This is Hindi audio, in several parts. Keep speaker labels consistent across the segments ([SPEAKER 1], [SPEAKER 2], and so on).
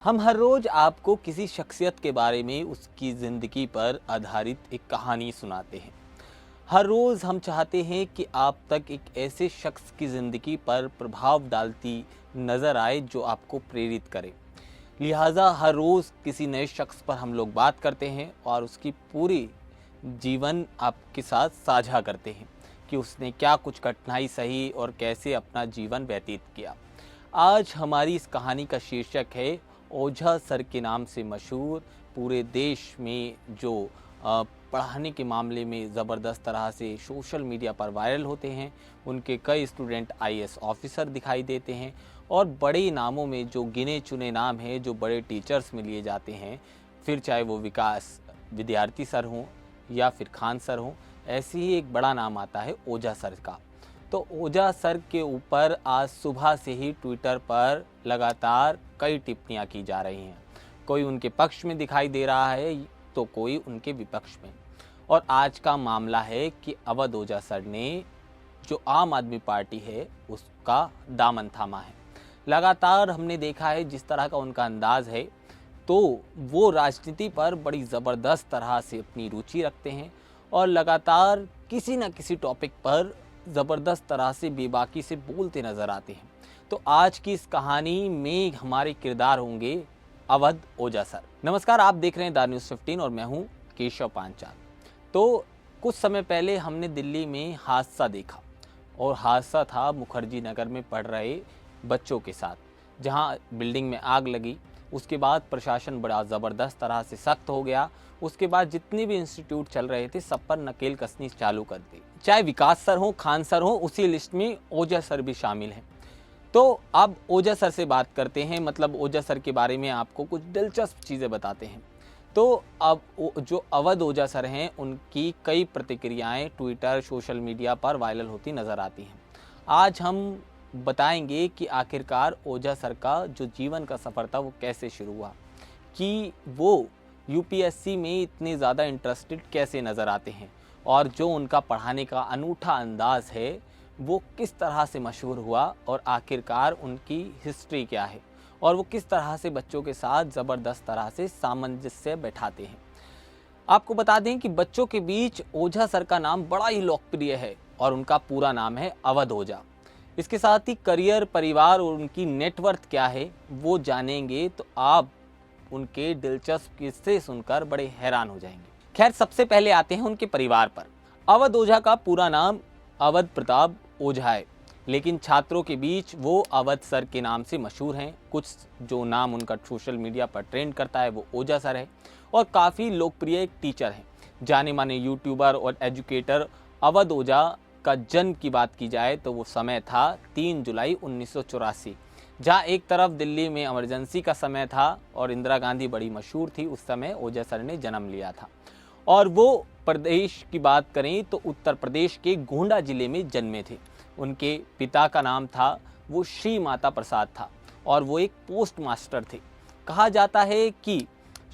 [SPEAKER 1] हम हर रोज आपको किसी शख्सियत के बारे में उसकी ज़िंदगी पर आधारित एक कहानी सुनाते हैं। हर रोज़ हम चाहते हैं कि आप तक एक ऐसे शख्स की ज़िंदगी पर प्रभाव डालती नज़र आए जो आपको प्रेरित करे। लिहाजा हर रोज़ किसी नए शख्स पर हम लोग बात करते हैं और उसकी पूरी जीवन आपके साथ साझा करते हैं कि उसने क्या कुछ कठिनाई सही और कैसे अपना जीवन व्यतीत किया। आज हमारी इस कहानी का शीर्षक है ओझा सर के नाम से मशहूर, पूरे देश में जो पढ़ाने के मामले में ज़बरदस्त तरह से सोशल मीडिया पर वायरल होते हैं। उनके कई स्टूडेंट आईएएस ऑफिसर दिखाई देते हैं और बड़े नामों में जो गिने चुने नाम हैं जो बड़े टीचर्स में लिए जाते हैं, फिर चाहे वो विकास विद्यार्थी सर हों या फिर खान सर हों, ऐसे ही एक बड़ा नाम आता है ओझा सर का। तो ओझा सर के ऊपर आज सुबह से ही ट्विटर पर लगातार कई टिप्पणियां की जा रही हैं। कोई उनके पक्ष में दिखाई दे रहा है तो कोई उनके विपक्ष में। और आज का मामला है कि अवध ओझा सर ने जो आम आदमी पार्टी है उसका दामन थामा है। लगातार हमने देखा है जिस तरह का उनका अंदाज है, तो वो राजनीति पर बड़ी ज़बरदस्त तरह से अपनी रुचि रखते हैं और लगातार किसी न किसी टॉपिक पर ज़बरदस्त तरह से बेबाकी से बोलते नज़र आते हैं। तो आज की इस कहानी में हमारे किरदार होंगे अवध ओझा सर। नमस्कार, आप देख रहे हैं द न्यूज़ 15 और मैं हूं केशव पांचाल। तो कुछ समय पहले हमने दिल्ली में हादसा देखा और हादसा था मुखर्जी नगर में पढ़ रहे बच्चों के साथ, जहां बिल्डिंग में आग लगी। उसके बाद प्रशासन बड़ा ज़बरदस्त तरह से सख्त हो गया। उसके बाद जितने भी इंस्टीट्यूट चल रहे थे सब पर नकेल कसनी चालू कर दी। चाहे विकास सर हो, खान सर हो, उसी लिस्ट में ओझा सर भी शामिल हैं। तो अब ओझा सर से बात करते हैं, मतलब ओझा सर के बारे में आपको कुछ दिलचस्प चीज़ें बताते हैं। तो अब जो अवध ओझा सर हैं उनकी कई प्रतिक्रियाएं ट्विटर सोशल मीडिया पर वायरल होती नज़र आती हैं। आज हम बताएंगे कि आखिरकार ओझा सर का जो जीवन का सफ़र था वो कैसे शुरू हुआ, कि वो यूपीएससी में इतने ज़्यादा इंटरेस्टेड कैसे नज़र आते हैं और जो उनका पढ़ाने का अनूठा अंदाज़ है वो किस तरह से मशहूर हुआ और आखिरकार उनकी हिस्ट्री क्या है और वो किस तरह से बच्चों के साथ ज़बरदस्त तरह से सामंजस्य बैठाते हैं। आपको बता दें कि बच्चों के बीच ओझा सर का नाम बड़ा ही लोकप्रिय है और उनका पूरा नाम है अवध ओझा। इसके साथ ही करियर, परिवार और उनकी नेटवर्थ क्या है वो जानेंगे तो आप उनके दिलचस्प किस्से सुनकर बड़े हैरान हो जाएंगे। खैर, सबसे पहले आते हैं उनके परिवार पर। अवध ओझा का पूरा नाम अवध प्रताप ओझा है, लेकिन छात्रों के बीच वो अवध सर के नाम से मशहूर हैं। कुछ जो नाम उनका सोशल मीडिया पर ट्रेंड करता है वो ओझा सर है और काफ़ी लोकप्रिय एक टीचर हैं। जाने माने यूट्यूबर और एजुकेटर अवध ओझा का जन्म की बात की जाए तो वो समय था 3 जुलाई 1984, जहाँ एक तरफ दिल्ली में इमरजेंसी का समय था और इंदिरा गांधी बड़ी मशहूर थी। उस समय ओझा सर ने जन्म लिया था और वो प्रदेश की बात करें तो उत्तर प्रदेश के गोंडा जिले में जन्मे थे। उनके पिता का नाम था वो श्री माता प्रसाद था और वो एक पोस्ट मास्टर थे। कहा जाता है कि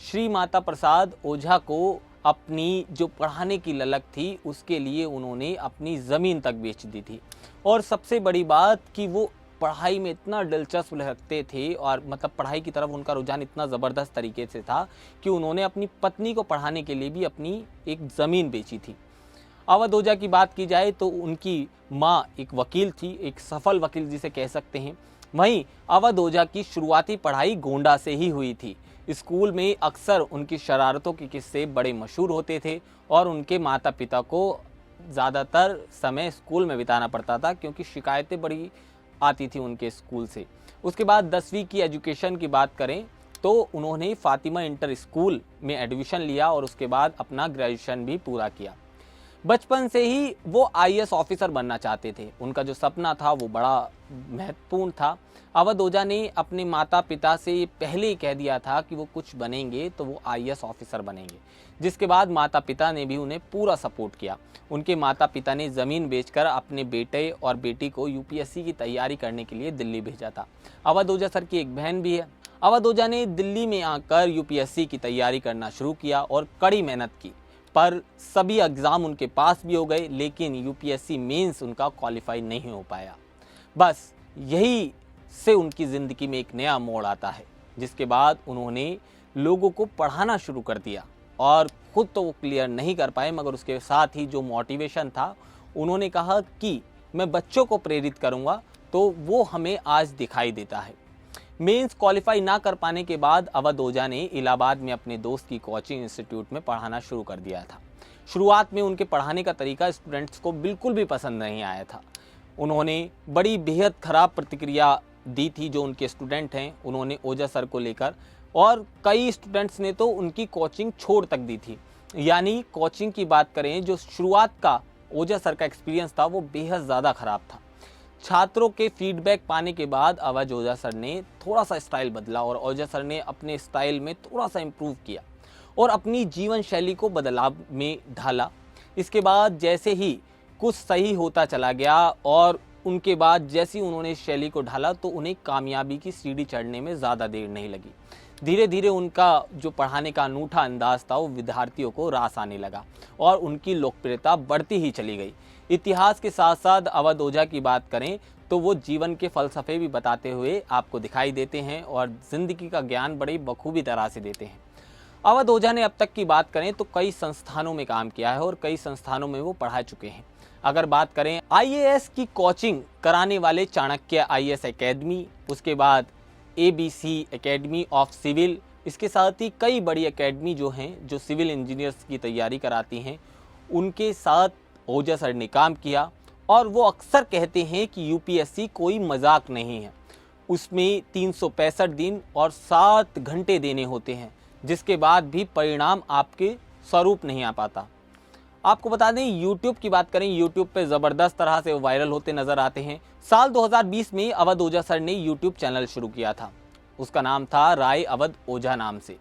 [SPEAKER 1] श्री माता प्रसाद ओझा को अपनी जो पढ़ाने की ललक थी उसके लिए उन्होंने अपनी ज़मीन तक बेच दी थी। और सबसे बड़ी बात कि वो पढ़ाई में इतना दिलचस्प रखते थे और मतलब पढ़ाई की तरफ उनका रुझान इतना ज़बरदस्त तरीके से था कि उन्होंने अपनी पत्नी को पढ़ाने के लिए भी अपनी एक ज़मीन बेची थी। अवध ओझा की बात की जाए तो उनकी माँ एक वकील थी, एक सफल वकील जिसे कह सकते हैं। वहीं अवध ओझा की शुरुआती पढ़ाई गोंडा से ही हुई थी। स्कूल में अक्सर उनकी शरारतों के किस्से बड़े मशहूर होते थे और उनके माता पिता को ज़्यादातर समय स्कूल में बिताना पड़ता था क्योंकि शिकायतें बड़ी आती थी उनके स्कूल से। उसके बाद 10वीं की एजुकेशन की बात करें तो उन्होंने फातिमा इंटर स्कूल में एडमिशन लिया और उसके बाद अपना ग्रेजुएशन भी पूरा किया। बचपन से ही वो आईएएस ऑफिसर बनना चाहते थे। उनका जो सपना था वो बड़ा महत्वपूर्ण था। अवध ओझा ने अपने माता पिता से पहले ही कह दिया था कि वो कुछ बनेंगे तो वो आईएएस ऑफिसर बनेंगे, जिसके बाद माता पिता ने भी उन्हें पूरा सपोर्ट किया। उनके माता पिता ने ज़मीन बेचकर अपने बेटे और बेटी को यूपीएससी की तैयारी करने के लिए दिल्ली भेजा था। अवध ओझा सर की एक बहन भी है। अवध ओझा ने दिल्ली में आकर यूपीएससी की तैयारी करना शुरू किया और कड़ी मेहनत की, पर सभी एग्ज़ाम उनके पास भी हो गए, लेकिन यूपीएससी मेंस उनका क्वालिफाई नहीं हो पाया। बस यही से उनकी ज़िंदगी में एक नया मोड़ आता है। जिसके बाद उन्होंने लोगों को पढ़ाना शुरू कर दिया। और खुद तो वो क्लियर नहीं कर पाए, मगर उसके साथ ही जो मोटिवेशन था, उन्होंने कहा कि मैं बच्चों को प्रेरित करूंगा, तो वो हमें आज दिखाई देता है। मेंस क्वालिफाई ना कर पाने के बाद अवध ओझा ने इलाहाबाद में अपने दोस्त की कोचिंग इंस्टीट्यूट में पढ़ाना शुरू कर दिया था। शुरुआत में उनके पढ़ाने का तरीका स्टूडेंट्स को बिल्कुल भी पसंद नहीं आया था। उन्होंने बड़ी बेहद ख़राब प्रतिक्रिया दी थी जो उनके स्टूडेंट हैं उन्होंने ओझा सर को लेकर, और कई स्टूडेंट्स ने तो उनकी कोचिंग छोड़ तक दी थी। यानी कोचिंग की बात करें, जो शुरुआत का ओझा सर का एक्सपीरियंस था वो बेहद ज़्यादा ख़राब था। छात्रों के फीडबैक पाने के बाद अवध ओझा सर ने थोड़ा सा स्टाइल बदला और ओझा सर ने अपने स्टाइल में थोड़ा सा इम्प्रूव किया और अपनी जीवन शैली को बदलाव में ढाला। इसके बाद जैसे ही कुछ सही होता चला गया और उनके बाद जैसे ही उन्होंने शैली को ढाला, तो उन्हें कामयाबी की सीढ़ी चढ़ने में ज़्यादा देर नहीं लगी। धीरे धीरे उनका जो पढ़ाने का अनूठा अंदाज था वो विद्यार्थियों को रास आने लगा और उनकी लोकप्रियता बढ़ती ही चली गई। इतिहास के साथ साथ अवध ओझा की बात करें तो वो जीवन के फलसफे भी बताते हुए आपको दिखाई देते हैं और ज़िंदगी का ज्ञान बड़ी बखूबी तरह से देते हैं। अवध ओझा ने अब तक की बात करें तो कई संस्थानों में काम किया है और कई संस्थानों में वो पढ़ा चुके हैं। अगर बात करें आईएएस की कोचिंग कराने वाले चाणक्य आईएएस एकेडमी, उसके बाद एबीसी एकेडमी ऑफ सिविल, इसके साथ ही कई बड़ी एकेडमी जो हैं जो सिविल इंजीनियर्स की तैयारी कराती हैं, उनके साथ ओझा सर ने काम किया। और वो अक्सर कहते हैं कि यूपीएससी कोई मजाक नहीं है, उसमें 365 दिन और 7 घंटे देने होते हैं, जिसके बाद भी परिणाम आपके स्वरूप नहीं आ पाता। आपको बता दें, यूट्यूब की बात करें, यूट्यूब पे ज़बरदस्त तरह से वायरल होते नज़र आते हैं। साल 2020 में अवध ओझा सर ने यूट्यूब चैनल शुरू किया था, उसका नाम था राय अवध ओझा नाम से।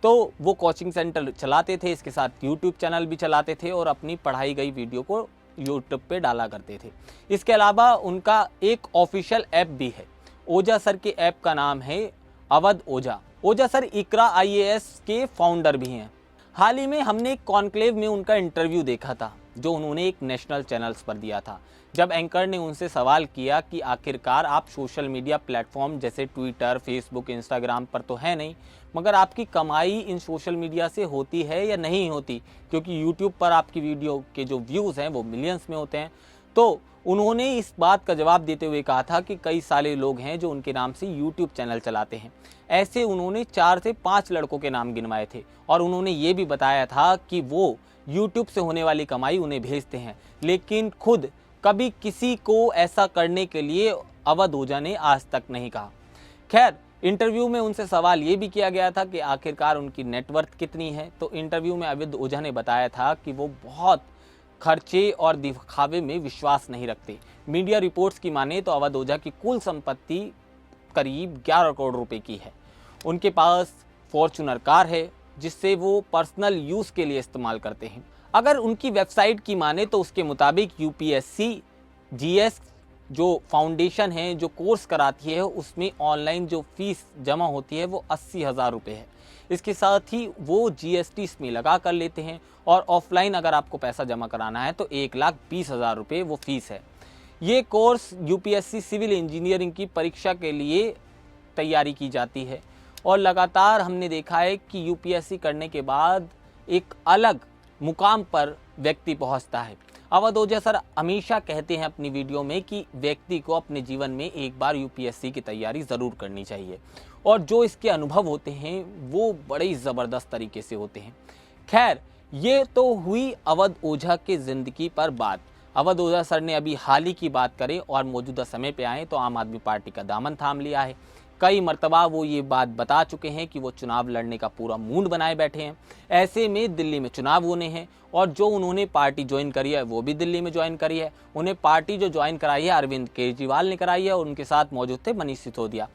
[SPEAKER 1] तो वो कोचिंग सेंटर चलाते थे, इसके साथ यूट्यूब चैनल भी चलाते थे और अपनी पढ़ाई गई वीडियो को यूट्यूब पे डाला करते थे। इसके अलावा उनका एक ऑफिशियल ऐप भी है। ओझा सर के ऐप का नाम है अवध ओझा। ओझा सर इकरा आईएएस के फाउंडर भी हैं। हाल ही में हमने एक कॉन्क्लेव में उनका इंटरव्यू देखा था जो उन्होंने एक नेशनल चैनल्स पर दिया था, जब एंकर ने उनसे सवाल किया कि आखिरकार आप सोशल मीडिया प्लेटफॉर्म जैसे ट्विटर, फेसबुक, इंस्टाग्राम पर तो है नहीं, मगर आपकी कमाई इन सोशल मीडिया से होती है या नहीं होती, क्योंकि यूट्यूब पर आपकी वीडियो के जो व्यूज़ हैं वो मिलियंस में होते हैं। तो उन्होंने इस बात का जवाब देते हुए कहा था कि कई सारे लोग हैं जो उनके नाम से यूट्यूब चैनल चलाते हैं। ऐसे उन्होंने 4 से 5 लड़कों के नाम गिनवाए थे और उन्होंने ये भी बताया था कि वो यूट्यूब से होने वाली कमाई उन्हें भेजते हैं, लेकिन खुद कभी किसी को ऐसा करने के लिए अवध ओझा ने आज तक नहीं कहा। खैर, इंटरव्यू में उनसे सवाल ये भी किया गया था कि आखिरकार उनकी नेटवर्थ कितनी है, तो इंटरव्यू में अवध ओझा ने बताया था कि वो बहुत खर्चे और दिखावे में विश्वास नहीं रखते। मीडिया रिपोर्ट्स की माने तो अवध ओझा की कुल संपत्ति करीब 11 करोड़ रुपए की है। उनके पास फॉर्च्यूनर कार है जिससे वो पर्सनल यूज़ के लिए इस्तेमाल करते हैं। अगर उनकी वेबसाइट की माने तो उसके मुताबिक यूपीएससी जीएस जो फाउंडेशन है जो कोर्स कराती है, उसमें ऑनलाइन जो फीस जमा होती है वो 80,000 रुपये है। इसके साथ ही वो जीएसटी इसमें लगा कर लेते हैं और ऑफलाइन अगर आपको पैसा जमा कराना है तो 1,20,000 रुपये वो फीस है। ये कोर्स यूपीएससी सिविल इंजीनियरिंग की परीक्षा के लिए तैयारी की जाती है और लगातार हमने देखा है कि यूपीएससी करने के बाद एक अलग मुकाम पर व्यक्ति पहुंचता है। अवध ओझा सर हमेशा कहते हैं अपनी वीडियो में कि व्यक्ति को अपने जीवन में एक बार यूपीएससी की तैयारी ज़रूर करनी चाहिए और जो इसके अनुभव होते हैं वो बड़े ही ज़बरदस्त तरीके से होते हैं। खैर, ये तो हुई अवध ओझा के ज़िंदगी पर बात। अवध ओझा सर ने अभी हाल ही की बात करें और मौजूदा समय पे आए तो आम आदमी पार्टी का दामन थाम लिया है। कई मर्तबा वो ये बात बता चुके हैं कि वो चुनाव लड़ने का पूरा मूड बनाए बैठे हैं। ऐसे में दिल्ली में चुनाव होने हैं और जो उन्होंने पार्टी ज्वाइन करी है वो भी दिल्ली में ज्वाइन करी है। उन्हें पार्टी जो ज्वाइन कराई है अरविंद केजरीवाल ने कराई है और उनके साथ मौजूद थे मनीष सिसोदिया।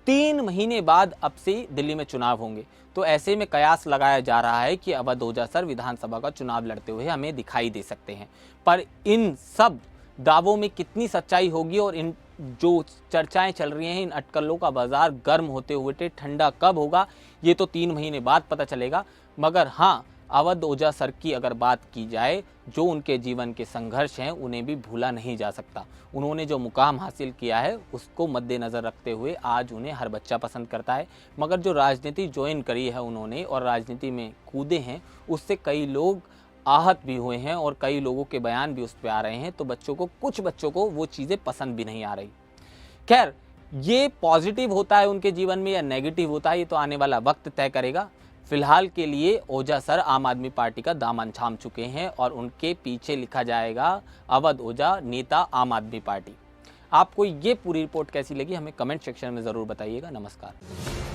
[SPEAKER 1] 3 महीने बाद अब से दिल्ली में चुनाव होंगे, तो ऐसे में कयास लगाया जा रहा है कि अवध ओझा सर विधानसभा का चुनाव लड़ते हुए हमें दिखाई दे सकते हैं। पर इन सब दावों में कितनी सच्चाई होगी और इन जो चर्चाएं चल रही हैं, इन अटकलों का बाजार गर्म होते हुए ठंडा कब होगा, ये तो 3 महीने बाद पता चलेगा। मगर हाँ, अवध ओझा सर की अगर बात की जाए, जो उनके जीवन के संघर्ष हैं उन्हें भी भूला नहीं जा सकता। उन्होंने जो मुकाम हासिल किया है उसको मद्देनज़र रखते हुए आज उन्हें हर बच्चा पसंद करता है। मगर जो राजनीति ज्वाइन करी है उन्होंने और राजनीति में कूदे हैं, उससे कई लोग आहत भी हुए हैं और कई लोगों के बयान भी उस पर आ रहे हैं। तो कुछ बच्चों को वो चीज़ें पसंद भी नहीं आ रही। खैर, ये पॉजिटिव होता है उनके जीवन में या नेगेटिव होता है, ये तो आने वाला वक्त तय करेगा। फिलहाल के लिए ओझा सर आम आदमी पार्टी का दामन थाम चुके हैं और उनके पीछे लिखा जाएगा अवध ओझा नेता आम आदमी पार्टी। आपको ये पूरी रिपोर्ट कैसी लगी हमें कमेंट सेक्शन में ज़रूर बताइएगा। नमस्कार।